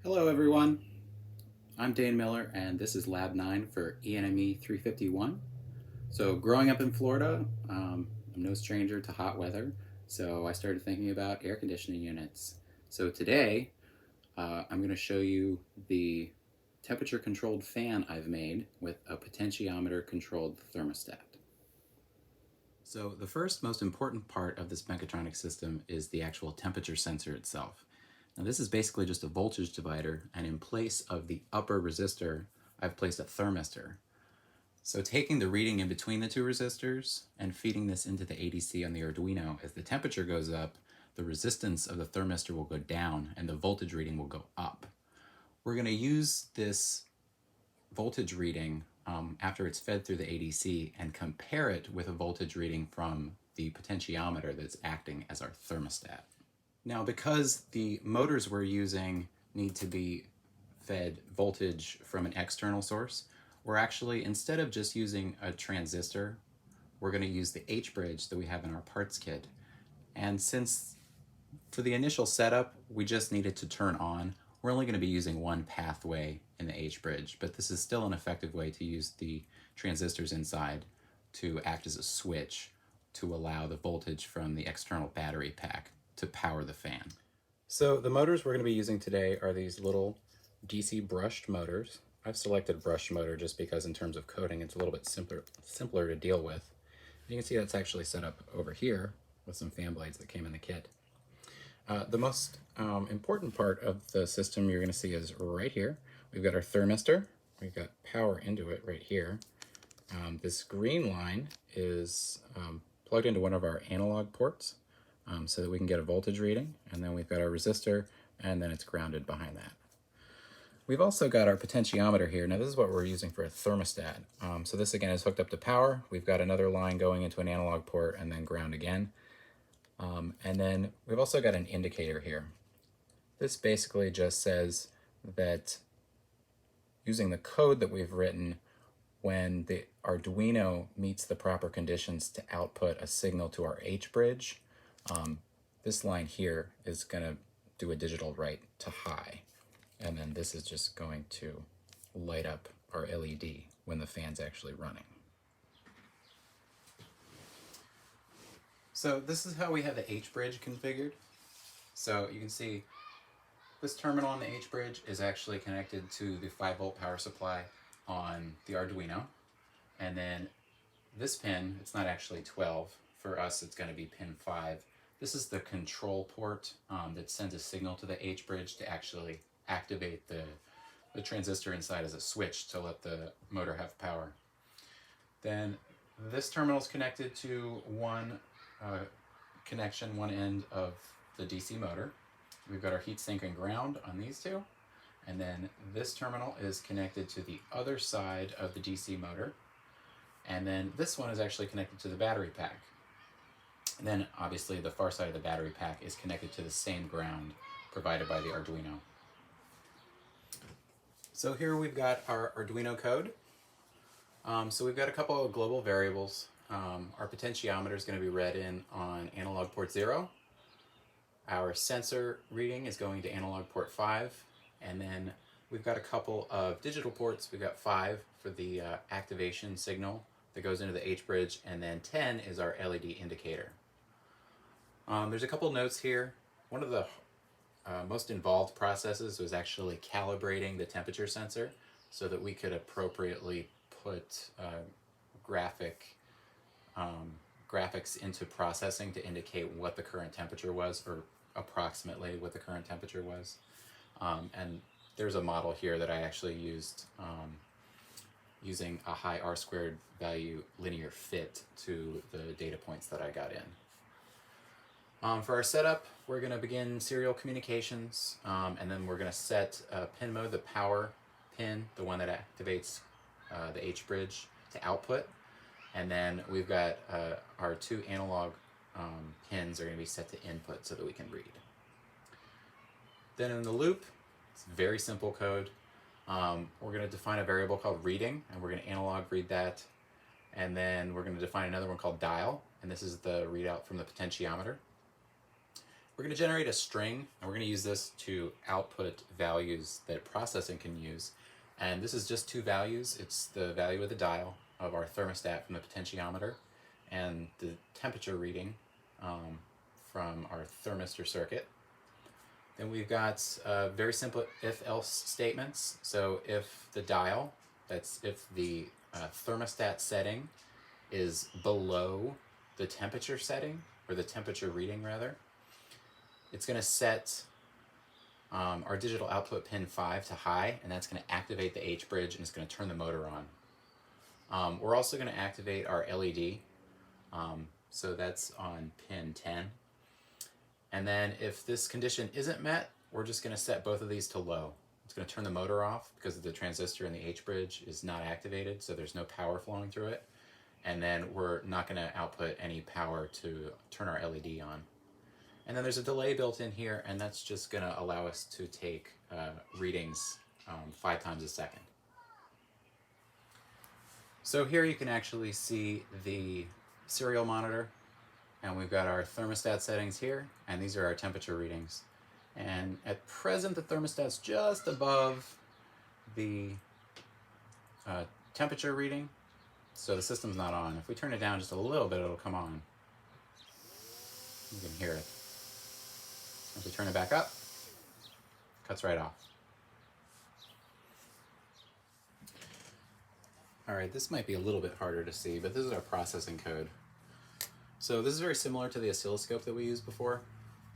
Hello everyone, I'm Dane Miller and this is Lab 9 for ENME 351. So growing up in Florida, I'm no stranger to hot weather, so I started thinking about air conditioning units. So today, I'm going to show you the temperature controlled fan I've made with a potentiometer controlled thermostat. So the first most important part of this mechatronic system is the actual temperature sensor itself. Now this is basically just a voltage divider, and in place of the upper resistor, I've placed a thermistor. So taking the reading in between the two resistors and feeding this into the ADC on the Arduino, as the temperature goes up, the resistance of the thermistor will go down and the voltage reading will go up. We're going to use this voltage reading after it's fed through the ADC and compare it with a voltage reading from the potentiometer that's acting as our thermostat. Now, because the motors we're using need to be fed voltage from an external source, we're actually, instead of just using a transistor, we're going to use the H-bridge that we have in our parts kit. And since for the initial setup, we just need it to turn on, we're only going to be using one pathway in the H-bridge, but this is still an effective way to use the transistors inside to act as a switch to allow the voltage from the external battery pack to power the fan. So the motors we're going to be using today are these little DC brushed motors. I've selected brushed motor just because in terms of coding it's a little bit simpler to deal with. You can see that's actually set up over here with some fan blades that came in the kit. The most important part of the system you're going to see is right here. We've got our thermistor. We've got power into it right here. This green line is plugged into one of our analog ports so that we can get a voltage reading. And then we've got our resistor, and then it's grounded behind that. We've also got our potentiometer here. Now this is what we're using for a thermostat. So this again is hooked up to power. We've got another line going into an analog port and then ground again. And then we've also got an indicator here. This basically just says that using the code that we've written, when the Arduino meets the proper conditions to output a signal to our H-bridge, this line here is going to do a digital write to high. And then this is just going to light up our LED when the fan's actually running. So this is how we have the H-bridge configured. So you can see this terminal on the H-bridge is actually connected to the 5-volt power supply on the Arduino. And then this pin, it's not actually 12. For us, it's going to be pin 5. This is the control port that sends a signal to the H-bridge to actually activate the transistor inside as a switch to let the motor have power. Then this terminal is connected to one end of the DC motor. We've got our heatsink and ground on these two. And then this terminal is connected to the other side of the DC motor. And then this one is actually connected to the battery pack. And then obviously the far side of the battery pack is connected to the same ground provided by the Arduino. So here we've got our Arduino code. So we've got a couple of global variables. Our potentiometer is going to be read in on analog port 0. Our sensor reading is going to analog port 5. And then we've got a couple of digital ports. We've got 5 for the activation signal that goes into the H-bridge, and then 10 is our LED indicator. There's a couple notes here. One of the most involved processes was actually calibrating the temperature sensor so that we could appropriately put graphics into processing to indicate what the current temperature was, or approximately what the current temperature was. And there's a model here that I actually used using a high R² value linear fit to the data points that I got in. For our setup, we're going to begin serial communications, and then we're going to set pin mode, the power pin, the one that activates the H-bridge to output. And then we've got our 2 analog pins are going to be set to input so that we can read. Then in the loop, it's very simple code. We're going to define a variable called reading, and we're going to analog read that. And then we're going to define another one called dial, and this is the readout from the potentiometer. We're going to generate a string, and we're going to use this to output values that processing can use. And this is just two values. It's the value of the dial of our thermostat from the potentiometer and the temperature reading from our thermistor circuit. Then we've got very simple if-else statements. So if the dial, that's if the thermostat setting is below the temperature setting, or the temperature reading rather, it's going to set our digital output pin 5 to high, and that's going to activate the H bridge and it's going to turn the motor on. We're also going to activate our LED, so that's on pin 10. And then if this condition isn't met, we're just going to set both of these to low. It's going to turn the motor off because the transistor in the H bridge is not activated, so there's no power flowing through it. And then we're not going to output any power to turn our LED on. And then there's a delay built in here, and that's just going to allow us to take readings 5 times a second. So here you can actually see the serial monitor, and we've got our thermostat settings here, and these are our temperature readings. And at present, the thermostat's just above the temperature reading, so the system's not on. If we turn it down just a little bit, it'll come on. You can hear it. If we turn it back up, it cuts right off. All right, this might be a little bit harder to see, but this is our processing code. So this is very similar to the oscilloscope that we used before.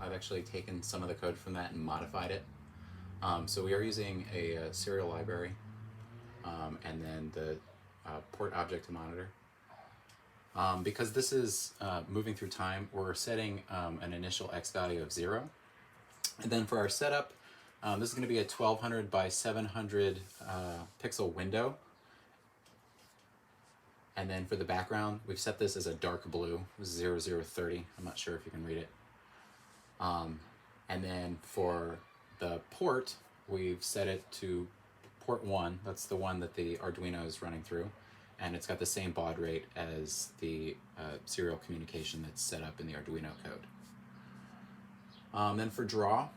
I've actually taken some of the code from that and modified it. So we are using a serial library, and then the port object to monitor. Because this is moving through time, we're setting an initial X value of 0. And then for our setup, this is going to be a 1200 by 700 pixel window. And then for the background, we've set this as a dark blue, 0030. I'm not sure if you can read it. And then for the port, we've set it to port 1. That's the one that the Arduino is running through. And it's got the same baud rate as the serial communication that's set up in the Arduino code. Then for draw,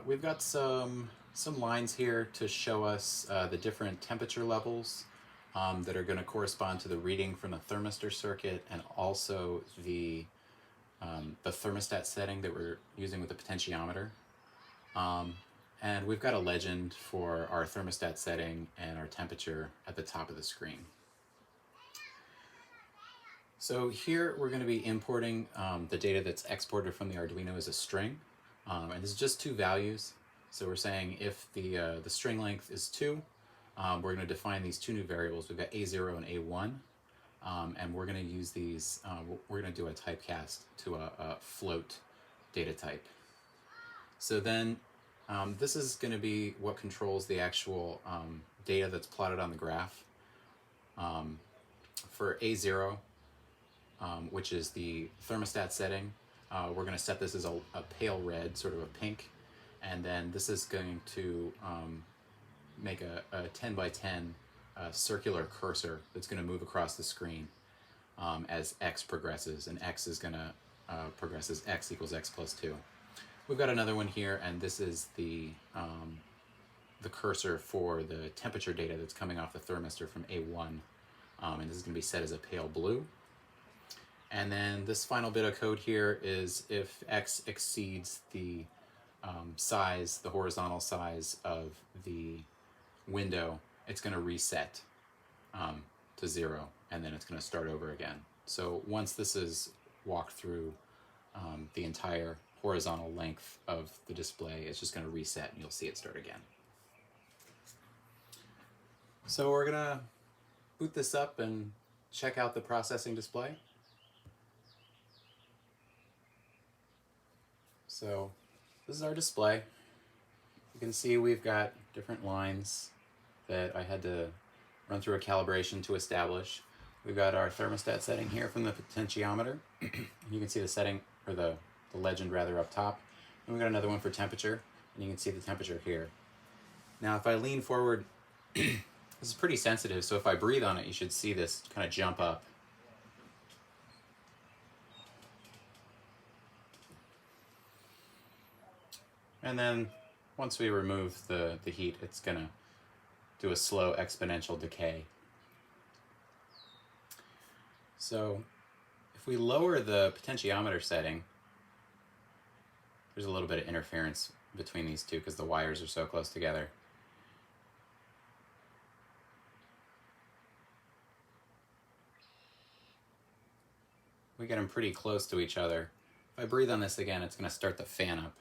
we've got some lines here to show us the different temperature levels that are going to correspond to the reading from the thermistor circuit, and also the thermostat setting that we're using with the potentiometer. And we've got a legend for our thermostat setting and our temperature at the top of the screen. So here we're going to be importing the data that's exported from the Arduino as a string. And this is just two values. So we're saying if the string length is 2, we're going to define these two new variables. We've got A0 and A1. And we're going to use these, we're going to do a typecast to a float data type. So then this is going to be what controls the actual data that's plotted on the graph. For A0, which is the thermostat setting, we're going to set this as a pale red, sort of a pink, and then this is going to make a 10 by 10 circular cursor that's going to move across the screen as x progresses, and x is going to progress as x equals x plus 2. We've got another one here, and this is the cursor for the temperature data that's coming off the thermistor from A1, and this is going to be set as a pale blue. And then this final bit of code here is if x exceeds the size, the horizontal size of the window, it's going to reset to 0, and then it's going to start over again. So once this is walked through the entire horizontal length of the display, it's just going to reset and you'll see it start again. So we're going to boot this up and check out the processing display. So this is our display. You can see we've got different lines that I had to run through a calibration to establish. We've got our thermostat setting here from the potentiometer. You can see the setting, or the legend rather, up top. And we've got another one for temperature, and you can see the temperature here. Now if I lean forward, this is pretty sensitive, so if I breathe on it, you should see this kind of jump up. And then once we remove the heat, it's going to do a slow exponential decay. So if we lower the potentiometer setting, there's a little bit of interference between these two because the wires are so close together. We get them pretty close to each other. If I breathe on this again, it's going to start the fan up.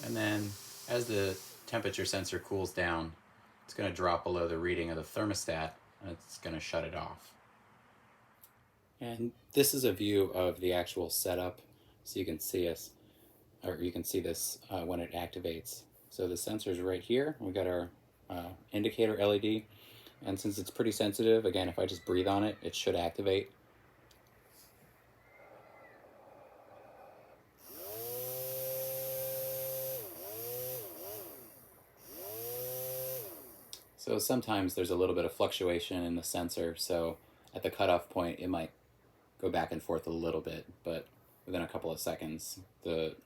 And then as the temperature sensor cools down, it's going to drop below the reading of the thermostat, and it's going to shut it off. And this is a view of the actual setup, so you can see us, or you can see this when it activates. So the sensor's right here. We've got our indicator LED, and since it's pretty sensitive, again, if I just breathe on it, it should activate. So sometimes there's a little bit of fluctuation in the sensor, so at the cutoff point it might go back and forth a little bit, but within a couple of seconds the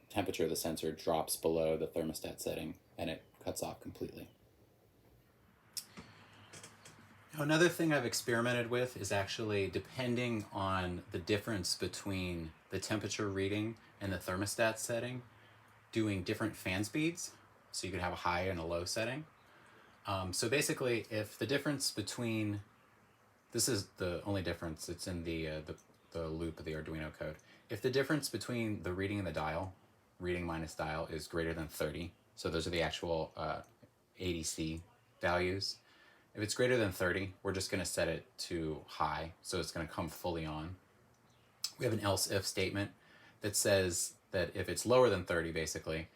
temperature of the sensor drops below the thermostat setting and it cuts off completely. Now, another thing I've experimented with is actually, depending on the difference between the temperature reading and the thermostat setting, doing different fan speeds, so you could have a high and a low setting. So basically, if the difference between, this is the only difference, it's in the loop of the Arduino code. If the difference between the reading and the dial, reading minus dial, is greater than 30, so those are the actual ADC values. If it's greater than 30, we're just going to set it to high, so it's going to come fully on. We have an else if statement that says that if it's lower than 30, basically,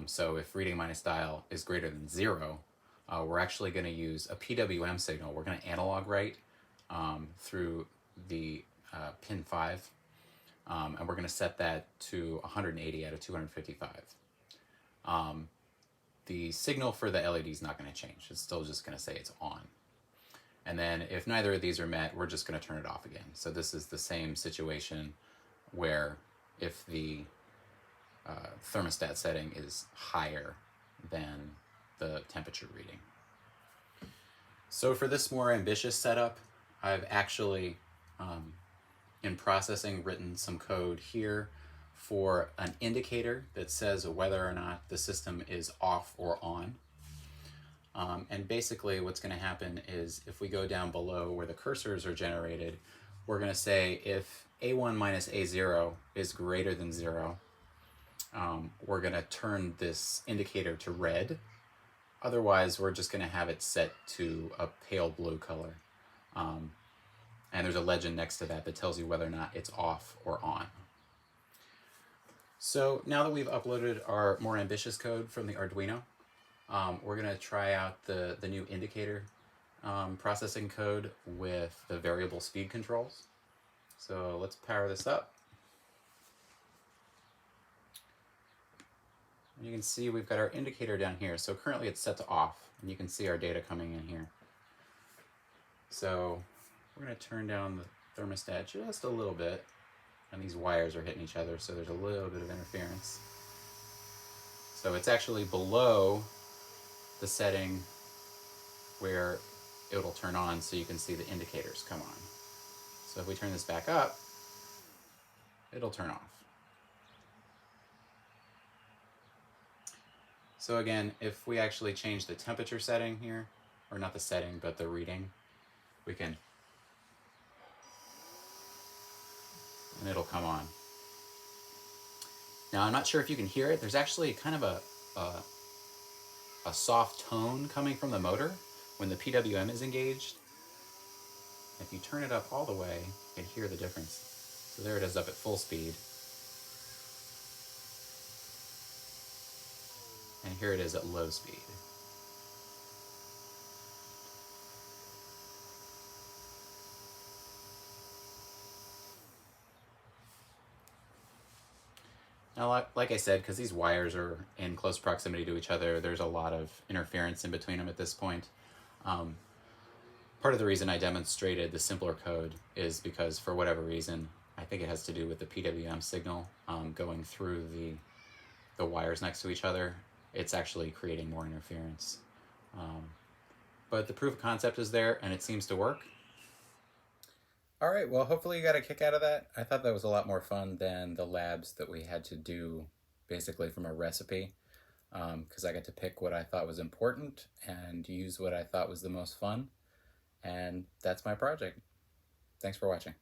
so if reading minus dial is greater than 0, we're actually going to use a PWM signal. We're going to analog write through the pin 5, and we're going to set that to 180 out of 255. The signal for the LED is not going to change. It's still just going to say it's on. And then if neither of these are met, we're just going to turn it off again. So this is the same situation where if the thermostat setting is higher than the temperature reading. So for this more ambitious setup, I've actually, in processing, written some code here for an indicator that says whether or not the system is off or on. And basically what's going to happen is if we go down below where the cursors are generated, we're going to say if A1 minus A0 is greater than 0, we're going to turn this indicator to red. Otherwise, we're just going to have it set to a pale blue color. And there's a legend next to that that tells you whether or not it's off or on. So now that we've uploaded our more ambitious code from the Arduino, we're going to try out the new indicator processing code with the variable speed controls. So let's power this up. You can see we've got our indicator down here. So currently it's set to off, and you can see our data coming in here. So we're going to turn down the thermostat just a little bit, and these wires are hitting each other, so there's a little bit of interference. So it's actually below the setting where it'll turn on, so you can see the indicators come on. So if we turn this back up, it'll turn off. So again, if we actually change the temperature setting here, or not the setting, but the reading, we can, and it'll come on. Now I'm not sure if you can hear it. There's actually kind of a soft tone coming from the motor when the PWM is engaged. If you turn it up all the way, you can hear the difference. So there it is up at full speed. And here it is at low speed. Now, like I said, because these wires are in close proximity to each other, there's a lot of interference in between them at this point. Part of the reason I demonstrated the simpler code is because for whatever reason, I think it has to do with the PWM signal going through the wires next to each other. It's actually creating more interference. But the proof of concept is there and it seems to work. All right, well, hopefully you got a kick out of that. I thought that was a lot more fun than the labs that we had to do basically from a recipe, because I got to pick what I thought was important and use what I thought was the most fun. And that's my project. Thanks for watching.